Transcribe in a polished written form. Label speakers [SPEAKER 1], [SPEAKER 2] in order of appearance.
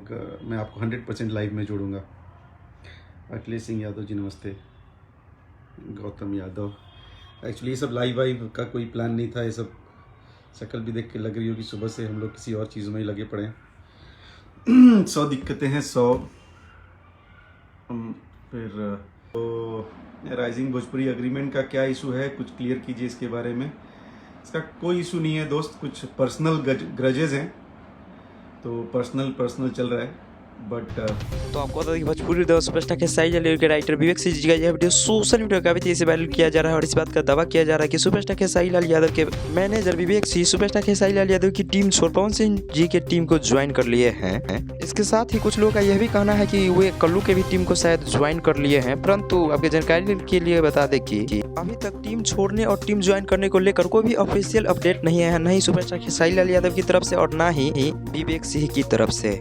[SPEAKER 1] मैं आपको 100% लाइव में जोड़ूंगा। अखिलेश सिंह यादव जी नमस्ते। गौतम यादव, एक्चुअली ये सब लाइव वाइव का कोई प्लान नहीं था। ये सब शक्ल भी देख के लग रही होगी सुबह से हम लोग किसी और चीज़ों में ही लगे पड़े हैं। 100 दिक्कतें हैं 100। फिर तो राइजिंग भोजपुरी एग्रीमेंट का क्या इशू है, कुछ क्लियर कीजिए इसके बारे में। इसका कोई इशू नहीं है दोस्त, कुछ पर्सनल ग्रजेज हैं, तो पर्सनल चल रहा है। बट
[SPEAKER 2] तो आपको बता दें कि भोजपुरी द सुपरस्टार खेसारी लाल के राइटर विवेक सिंह जी का यह वीडियो सोशल मीडिया काफी तेजी से वायरल किया जा रहा है और इस बात का दावा किया जा रहा है कि सुपरस्टार खेसारी लाल यादव के मैनेजर विवेक सिंह सुपरस्टार खेसारी लाल यादव की टीम छोड़ पवन सिंह जी के टीम को ज्वाइन कर लिए हैं। इसके साथ ही कुछ लोगों का यह भी कहना है कि वे कल्लू के भी टीम को शायद ज्वाइन कर लिए हैं, परंतु आपकी जानकारी के लिए बता दें कि अभी तक टीम छोड़ने और टीम ज्वाइन करने को लेकर कोई भी ऑफिशियल अपडेट नहीं है, नहीं सुपरस्टार खेसारी लाल यादव की तरफ से और ना ही विवेक सिंह की तरफ से।